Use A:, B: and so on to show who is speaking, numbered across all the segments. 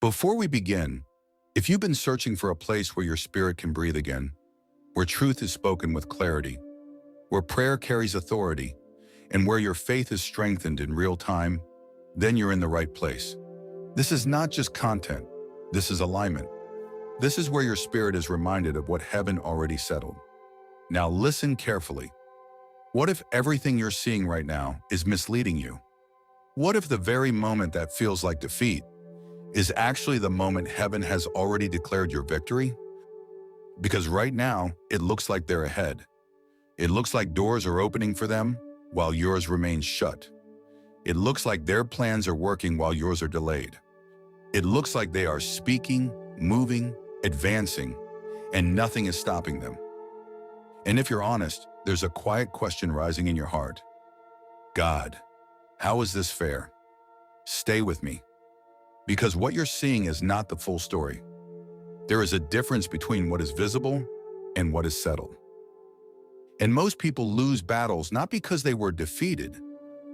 A: Before we begin, if you've been searching for a place where your spirit can breathe again, where truth is spoken with clarity, where prayer carries authority, and where your faith is strengthened in real time, then you're in the right place. This is not just content, this is alignment. This is where your spirit is reminded of what heaven already settled. Now listen carefully. What if everything you're seeing right now is misleading you? What if the very moment that feels like defeat is actually the moment heaven has already declared your victory? Because right now, it looks like they're ahead. It looks like doors are opening for them while yours remains shut. It looks like their plans are working while yours are delayed. It looks like they are speaking, moving, advancing, and nothing is stopping them. And if you're honest, there's a quiet question rising in your heart. God, how is this fair? Stay with me. Because what you're seeing is not the full story. There is a difference between what is visible and what is settled. And most people lose battles not because they were defeated,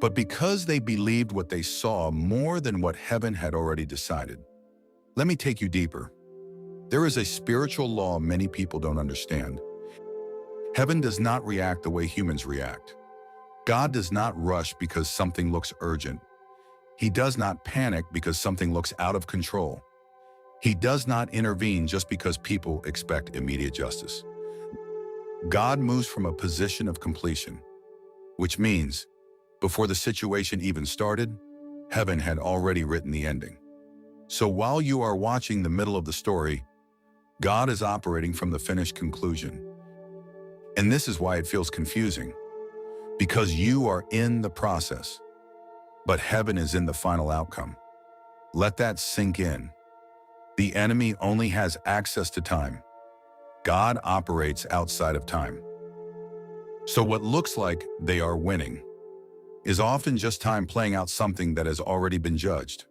A: but because they believed what they saw more than what heaven had already decided. Let me take you deeper. There is a spiritual law many people don't understand. Heaven does not react the way humans react. God does not rush because something looks urgent. He does not panic because something looks out of control. He does not intervene just because people expect immediate justice. God moves from a position of completion, which means before the situation even started, heaven had already written the ending. So while you are watching the middle of the story, God is operating from the finished conclusion. And this is why it feels confusing, because you are in the process, but heaven is in the final outcome. Let that sink in. The enemy only has access to time. God operates outside of time. So what looks like they are winning is often just time playing out something that has already been judged.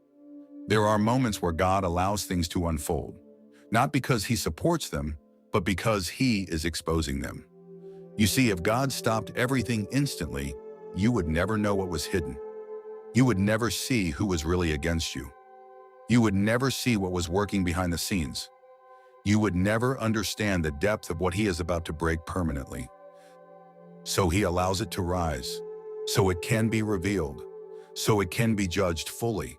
A: There are moments where God allows things to unfold, not because he supports them, but because he is exposing them. You see, if God stopped everything instantly, you would never know what was hidden. You would never see who was really against you. You would never see what was working behind the scenes. You would never understand the depth of what he is about to break permanently. So he allows it to rise, so it can be revealed, so it can be judged fully.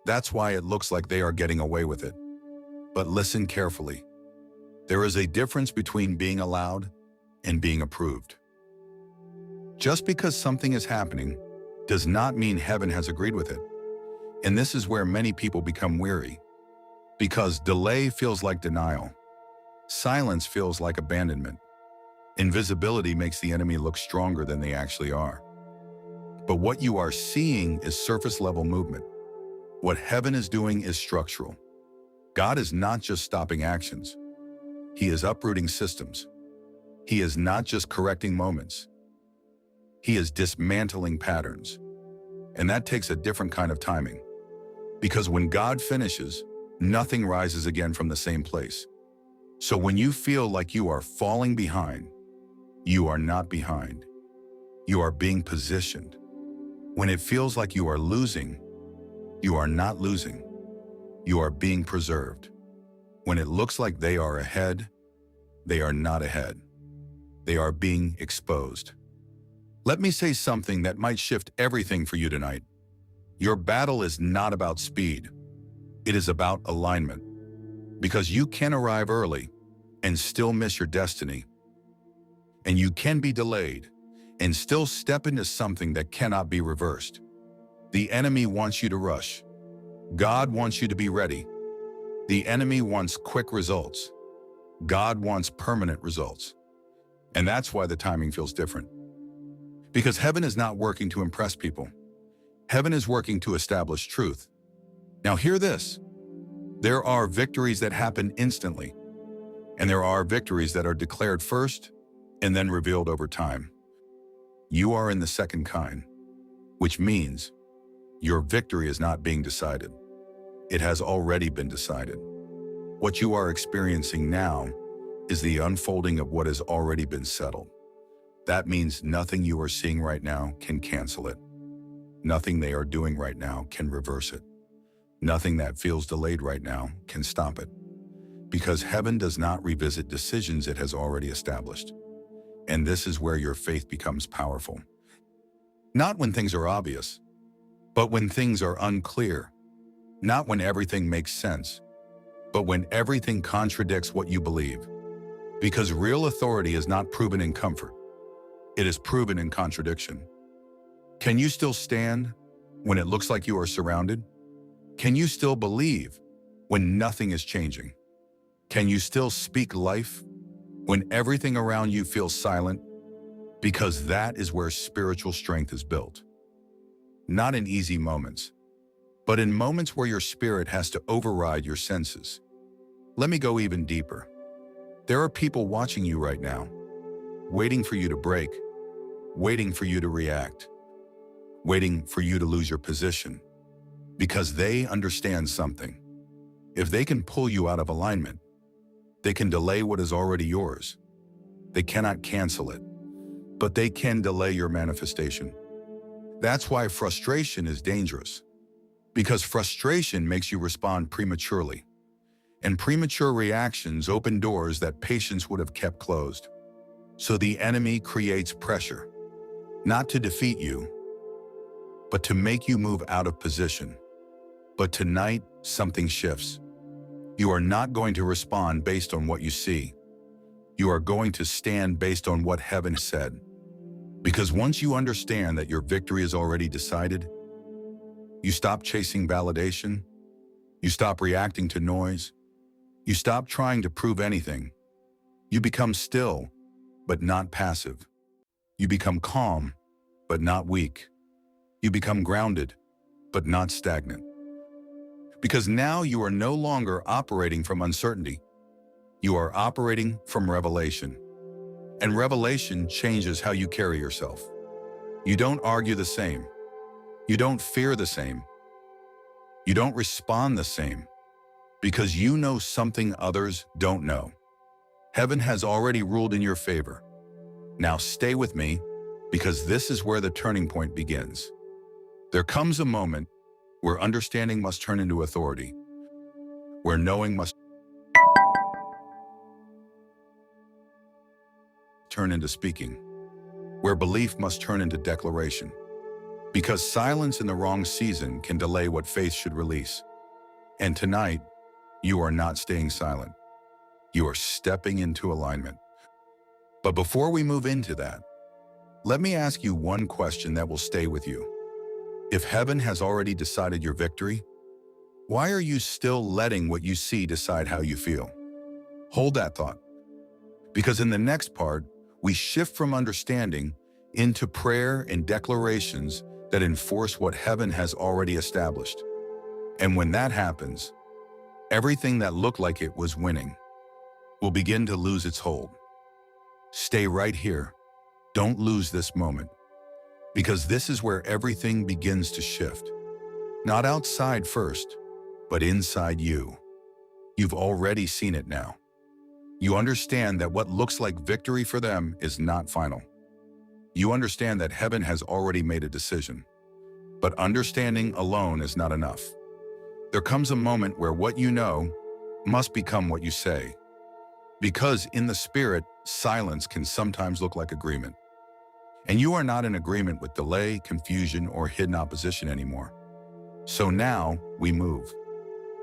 A: That's why it looks like they are getting away with it. But listen carefully. There is a difference between being allowed and being approved. Just because something is happening does not mean heaven has agreed with it. And this is where many people become weary, because delay feels like denial. Silence feels like abandonment. Invisibility makes the enemy look stronger than they actually are. But what you are seeing is surface-level movement. What heaven is doing is structural. God is not just stopping actions. He is uprooting systems. He is not just correcting moments. He is dismantling patterns. And that takes a different kind of timing. Because when God finishes, nothing rises again from the same place. So when you feel like you are falling behind, you are not behind. You are being positioned. When it feels like you are losing, you are not losing. You are being preserved. When it looks like they are ahead, they are not ahead. They are being exposed. Let me say something that might shift everything for you tonight. Your battle is not about speed. It is about alignment. Because you can arrive early and still miss your destiny. And you can be delayed and still step into something that cannot be reversed. The enemy wants you to rush. God wants you to be ready. The enemy wants quick results. God wants permanent results. And that's why the timing feels different. Because heaven is not working to impress people. Heaven is working to establish truth. Now hear this. There are victories that happen instantly, and there are victories that are declared first and then revealed over time. You are in the second kind, which means your victory is not being decided. It has already been decided. What you are experiencing now is the unfolding of what has already been settled. That means nothing you are seeing right now can cancel it. Nothing they are doing right now can reverse it. Nothing that feels delayed right now can stop it, because heaven does not revisit decisions it has already established. And this is where your faith becomes powerful. Not when things are obvious, but when things are unclear. Not when everything makes sense, but when everything contradicts what you believe. Because real authority is not proven in comfort. It is proven in contradiction. Can you still stand when it looks like you are surrounded? Can you still believe when nothing is changing? Can you still speak life when everything around you feels silent? Because that is where spiritual strength is built. Not in easy moments, but in moments where your spirit has to override your senses. Let me go even deeper. There are people watching you right now, waiting for you to break, waiting for you to react, waiting for you to lose your position, because they understand something. If they can pull you out of alignment, they can delay what is already yours. They cannot cancel it, but they can delay your manifestation. That's why frustration is dangerous, because frustration makes you respond prematurely, and premature reactions open doors that patience would have kept closed. So the enemy creates pressure, not to defeat you, but to make you move out of position. But tonight, something shifts. You are not going to respond based on what you see. You are going to stand based on what heaven said. Because once you understand that your victory is already decided, you stop chasing validation, you stop reacting to noise, you stop trying to prove anything. You become still, but not passive. You become calm, but not weak. You become grounded, but not stagnant. Because now you are no longer operating from uncertainty. You are operating from revelation. And revelation changes how you carry yourself. You don't argue the same. You don't fear the same. You don't respond the same. Because you know something others don't know. Heaven has already ruled in your favor. Now stay with me, because this is where the turning point begins. There comes a moment where understanding must turn into authority, where knowing must turn into speaking, where belief must turn into declaration. Because silence in the wrong season can delay what faith should release. And tonight, you are not staying silent. You are stepping into alignment. But before we move into that, let me ask you one question that will stay with you. If heaven has already decided your victory, why are you still letting what you see decide how you feel? Hold that thought. Because in the next part, we shift from understanding into prayer and declarations that enforce what heaven has already established. And when that happens, everything that looked like it was winning will begin to lose its hold. Stay right here. Don't lose this moment, because this is where everything begins to shift. Not outside first, but inside you. You've already seen it now. You understand that what looks like victory for them is not final. You understand that heaven has already made a decision. But understanding alone is not enough. There comes a moment where what you know must become what you say. Because in the spirit, silence can sometimes look like agreement. And you are not in agreement with delay, confusion, or hidden opposition anymore. So now we move.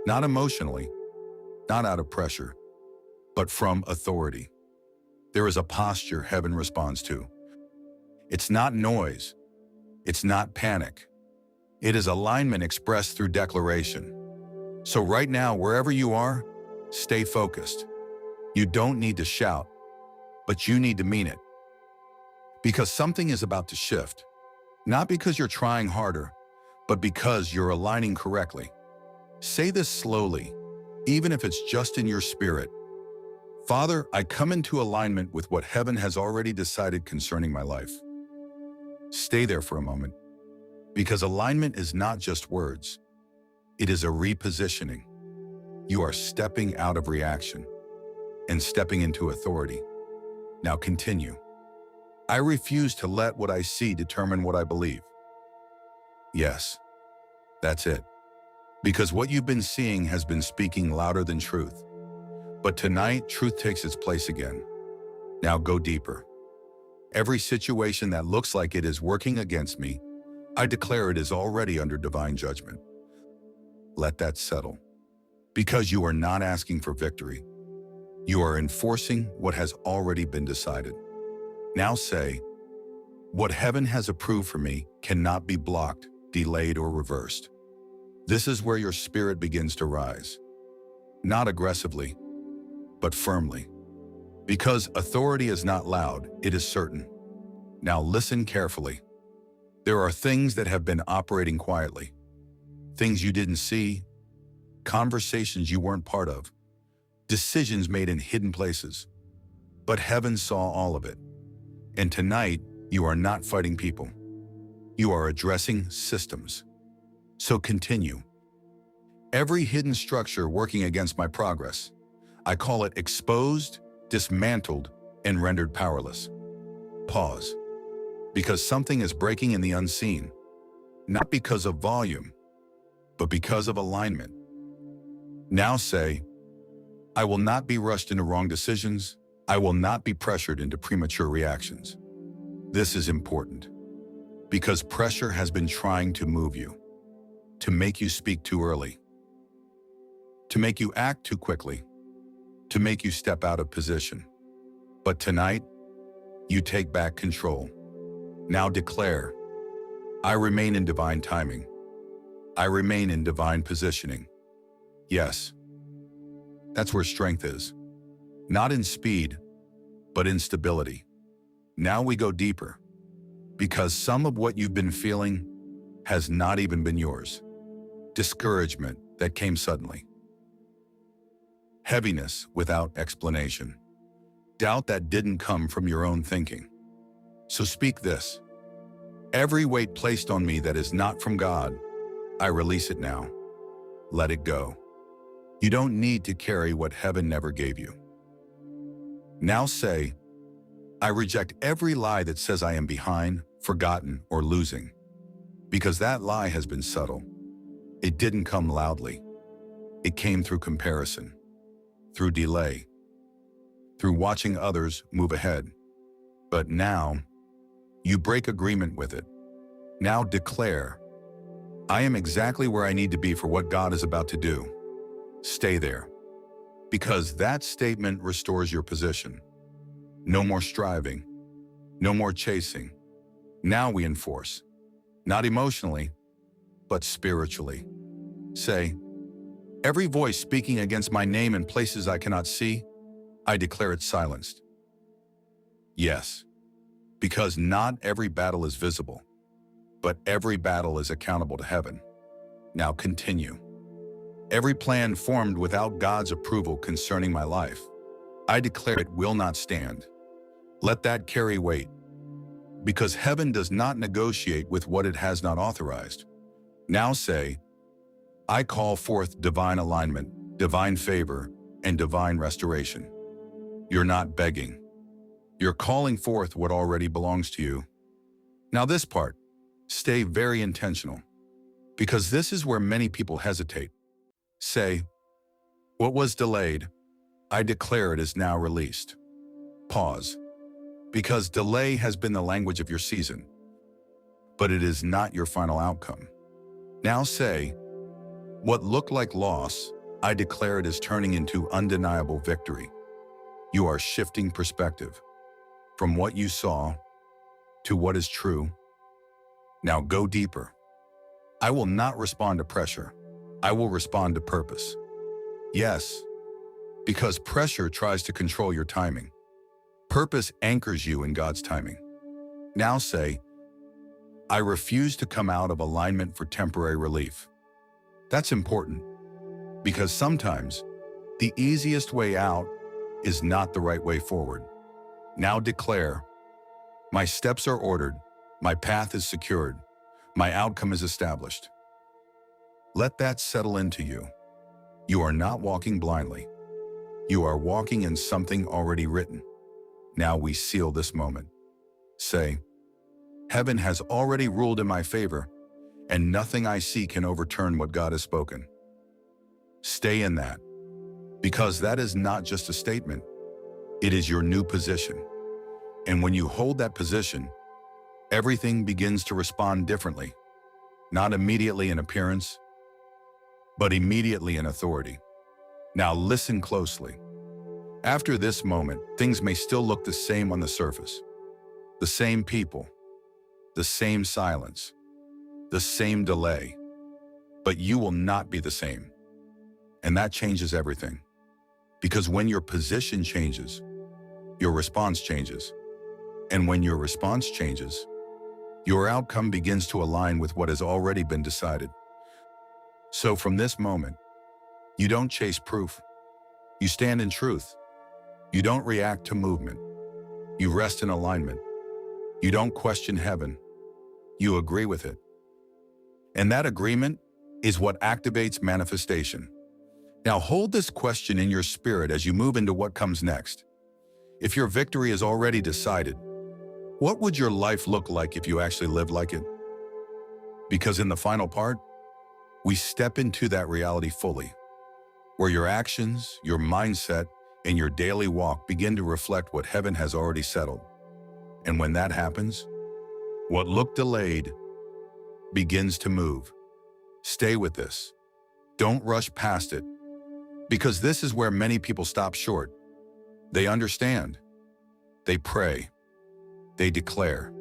A: Not emotionally, not out of pressure, but from authority. There is a posture heaven responds to. It's not noise. It's not panic. It is alignment expressed through declaration. So right now, wherever you are, stay focused. You don't need to shout, but you need to mean it. Because something is about to shift. Not because you're trying harder, but because you're aligning correctly. Say this slowly, even if it's just in your spirit. Father, I come into alignment with what heaven has already decided concerning my life. Stay there for a moment, because alignment is not just words. It is a repositioning. You are stepping out of reaction and stepping into authority. Now continue. I refuse to let what I see determine what I believe. Yes, that's it. Because what you've been seeing has been speaking louder than truth. But tonight, truth takes its place again. Now go deeper. Every situation that looks like it is working against me, I declare it is already under divine judgment. Let that settle. Because you are not asking for victory. You are enforcing what has already been decided. Now say, what heaven has approved for me cannot be blocked, delayed, or reversed. This is where your spirit begins to rise. Not aggressively, but firmly. Because authority is not loud, it is certain. Now listen carefully. There are things that have been operating quietly. Things you didn't see, conversations you weren't part of, decisions made in hidden places. But heaven saw all of it. And tonight, you are not fighting people. You are addressing systems. So continue. Every hidden structure working against my progress, I call it exposed, dismantled, and rendered powerless. Pause. Because something is breaking in the unseen, not because of volume, but because of alignment. Now say, I will not be rushed into wrong decisions. I will not be pressured into premature reactions. This is important because pressure has been trying to move you, to make you speak too early, to make you act too quickly, to make you step out of position. But tonight, you take back control. Now declare, I remain in divine timing. I remain in divine positioning. Yes, that's where strength is. Not in speed, but in stability. Now we go deeper, because some of what you've been feeling has not even been yours. Discouragement that came suddenly. Heaviness without explanation. Doubt that didn't come from your own thinking. So speak this. Every weight placed on me that is not from God, I release it now. Let it go. You don't need to carry what heaven never gave you. Now say, I reject every lie that says I am behind, forgotten, or losing. Because that lie has been subtle. It didn't come loudly. It came through comparison, through delay, through watching others move ahead. But now, you break agreement with it. Now declare, I am exactly where I need to be for what God is about to do. Stay there. Because that statement restores your position. No more striving. No more chasing. Now we enforce. Not emotionally, but spiritually. Say, every voice speaking against my name in places I cannot see, I declare it silenced. Yes, because not every battle is visible, but every battle is accountable to heaven. Now continue. Every plan formed without God's approval concerning my life, I declare it will not stand. Let that carry weight, because heaven does not negotiate with what it has not authorized. Now say, I call forth divine alignment, divine favor, and divine restoration. You're not begging. You're calling forth what already belongs to you. Now this part, stay very intentional, because this is where many people hesitate. Say, what was delayed, I declare it is now released. Pause. Because delay has been the language of your season, but it is not your final outcome. Now say, what looked like loss, I declare it is turning into undeniable victory. You are shifting perspective from what you saw to what is true. Now go deeper. I will not respond to pressure. I will respond to purpose. Yes, because pressure tries to control your timing. Purpose anchors you in God's timing. Now say, I refuse to come out of alignment for temporary relief. That's important, because sometimes the easiest way out is not the right way forward. Now declare, my steps are ordered, my path is secured, my outcome is established. Let that settle into you. You are not walking blindly. You are walking in something already written. Now we seal this moment. Say, heaven has already ruled in my favor, and nothing I see can overturn what God has spoken. Stay in that, because that is not just a statement. It is your new position. And when you hold that position, everything begins to respond differently, not immediately in appearance, but immediately in authority. Now listen closely. After this moment, things may still look the same on the surface. The same people, the same silence, the same delay, but you will not be the same. And that changes everything. Because when your position changes, your response changes. And when your response changes, your outcome begins to align with what has already been decided. So from this moment, you don't chase proof. You stand in truth. You don't react to movement. You rest in alignment. You don't question heaven. You agree with it. And that agreement is what activates manifestation. Now hold this question in your spirit as you move into what comes next. If your victory is already decided, what would your life look like if you actually lived like it? Because in the final part, we step into that reality fully, where your actions, your mindset, and your daily walk begin to reflect what heaven has already settled. And when that happens, what looked delayed begins to move. Stay with this. Don't rush past it, because this is where many people stop short. They understand, they pray, they declare,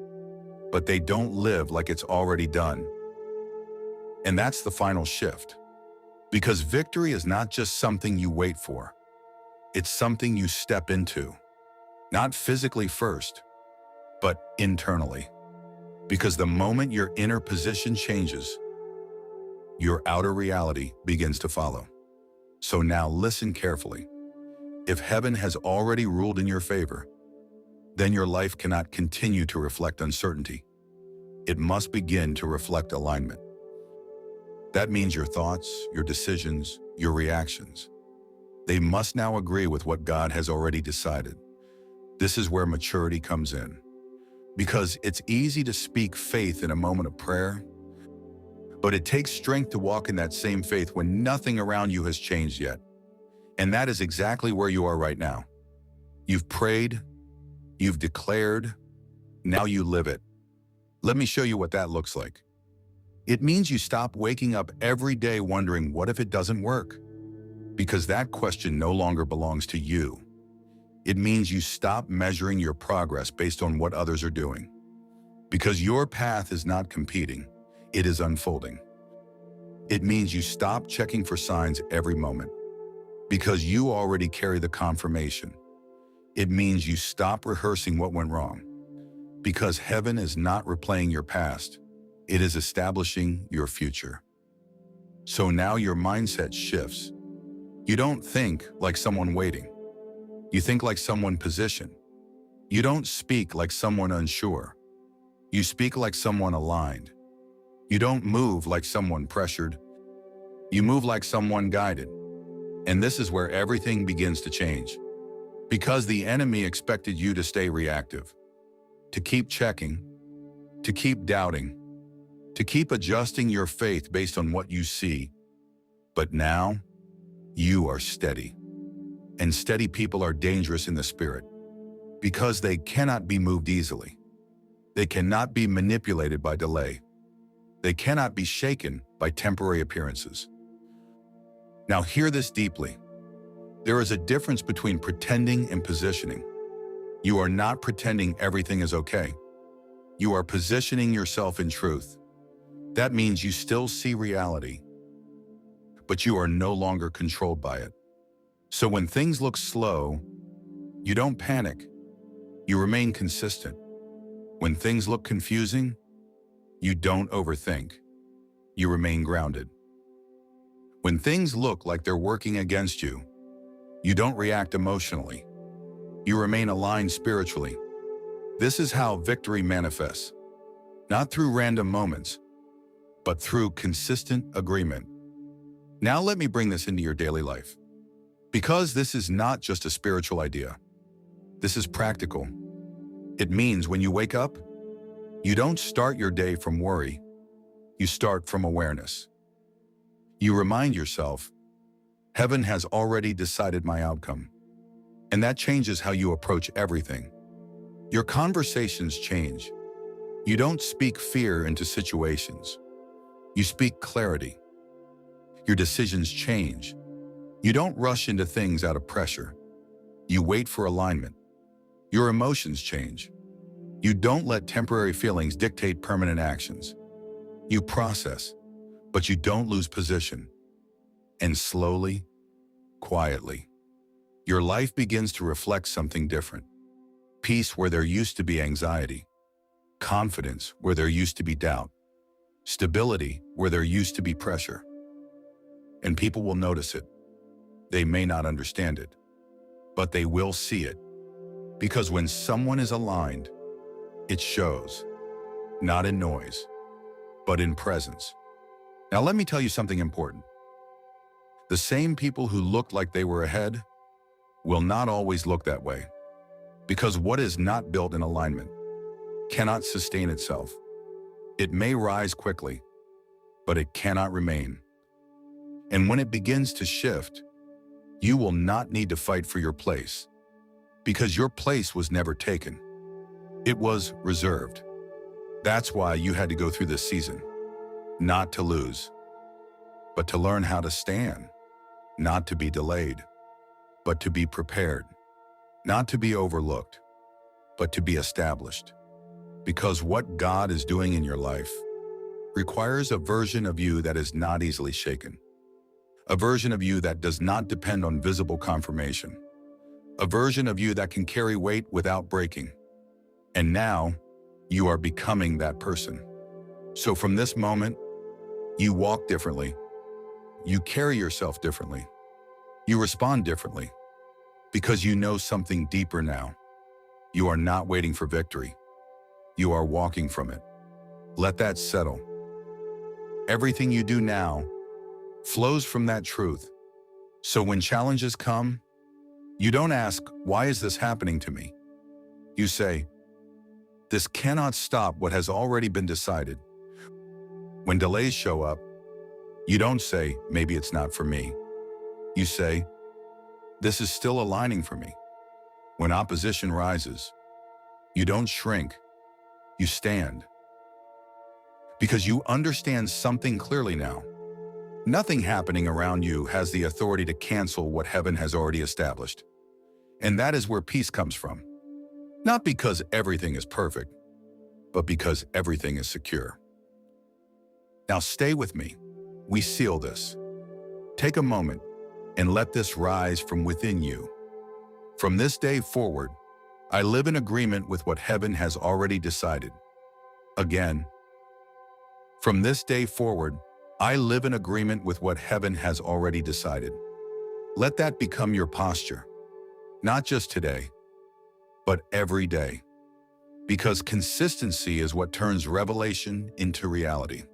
A: but they don't live like it's already done. And that's the final shift. Because victory is not just something you wait for. It's something you step into. Not physically first, but internally. Because the moment your inner position changes, your outer reality begins to follow. So now listen carefully. If heaven has already ruled in your favor, then your life cannot continue to reflect uncertainty. It must begin to reflect alignment. That means your thoughts, your decisions, your reactions. They must now agree with what God has already decided. This is where maturity comes in. Because it's easy to speak faith in a moment of prayer, but it takes strength to walk in that same faith when nothing around you has changed yet. And that is exactly where you are right now. You've prayed, you've declared, now you live it. Let me show you what that looks like. It means you stop waking up every day wondering, what if it doesn't work? Because that question no longer belongs to you. It means you stop measuring your progress based on what others are doing. Because your path is not competing, it is unfolding. It means you stop checking for signs every moment. Because you already carry the confirmation. It means you stop rehearsing what went wrong. Because heaven is not replaying your past, it is establishing your future. So now your mindset shifts. You don't think like someone waiting. You think like someone positioned. You don't speak like someone unsure. You speak like someone aligned. You don't move like someone pressured. You move like someone guided. And this is where everything begins to change. Because the enemy expected you to stay reactive, to keep checking, to keep doubting, to keep adjusting your faith based on what you see. But now, you are steady. And steady people are dangerous in the spirit because they cannot be moved easily. They cannot be manipulated by delay. They cannot be shaken by temporary appearances. Now hear this deeply. There is a difference between pretending and positioning. You are not pretending everything is okay. You are positioning yourself in truth. That means you still see reality, but you are no longer controlled by it. So when things look slow, you don't panic. You remain consistent. When things look confusing, you don't overthink. You remain grounded. When things look like they're working against you, you don't react emotionally. You remain aligned spiritually. This is how victory manifests, not through random moments, but through consistent agreement. Now let me bring this into your daily life. Because this is not just a spiritual idea. This is practical. It means when you wake up, you don't start your day from worry. You start from awareness. You remind yourself, Heaven has already decided my outcome. And that changes how you approach everything. Your conversations change. You don't speak fear into situations. You speak clarity. Your decisions change. You don't rush into things out of pressure. You wait for alignment. Your emotions change. You don't let temporary feelings dictate permanent actions. You process, but you don't lose position. And slowly, quietly, your life begins to reflect something different. Peace where there used to be anxiety. Confidence where there used to be doubt. Stability where there used to be pressure. And people will notice it. They may not understand it, but they will see it. Because when someone is aligned, it shows, not in noise, but in presence. Now let me tell you something important. The same people who looked like they were ahead will not always look that way. Because what is not built in alignment cannot sustain itself. It may rise quickly, but it cannot remain. And when it begins to shift, you will not need to fight for your place, because your place was never taken. It was reserved. That's why you had to go through this season, not to lose, but to learn how to stand, not to be delayed, but to be prepared, not to be overlooked, but to be established. Because what God is doing in your life requires a version of you that is not easily shaken, a version of you that does not depend on visible confirmation, a version of you that can carry weight without breaking. And now, you are becoming that person. So from this moment, you walk differently. You carry yourself differently. You respond differently. Because you know something deeper now. You are not waiting for victory. You are walking from it. Let that settle. Everything you do now flows from that truth. So when challenges come, you don't ask, why is this happening to me? You say, this cannot stop what has already been decided. When delays show up, you don't say, maybe it's not for me. You say, this is still aligning for me. When opposition rises, you don't shrink, you stand. Because you understand something clearly now. Nothing happening around you has the authority to cancel what heaven has already established. And that is where peace comes from. Not because everything is perfect, but because everything is secure. Now stay with me. We seal this. Take a moment and let this rise from within you. From this day forward, I live in agreement with what heaven has already decided. Again, from this day forward, I live in agreement with what heaven has already decided. Let that become your posture, not just today, but every day. Because consistency is what turns revelation into reality.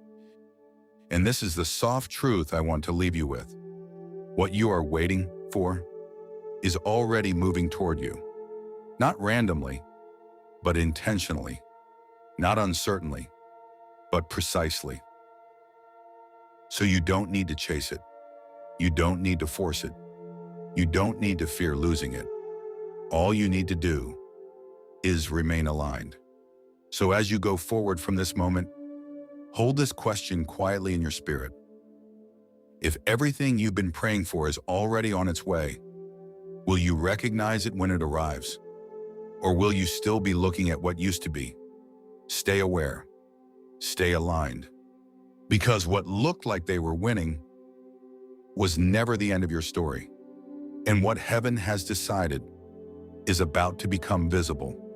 A: And this is the soft truth I want to leave you with. What you are waiting for is already moving toward you. Not randomly, but intentionally. Not uncertainly, but precisely. So you don't need to chase it. You don't need to force it. You don't need to fear losing it. All you need to do is remain aligned. So as you go forward from this moment, hold this question quietly in your spirit. If everything you've been praying for is already on its way, will you recognize it when it arrives? Or will you still be looking at what used to be? Stay aware. Stay aligned. Because what looked like they were winning was never the end of your story. And what heaven has decided is about to become visible.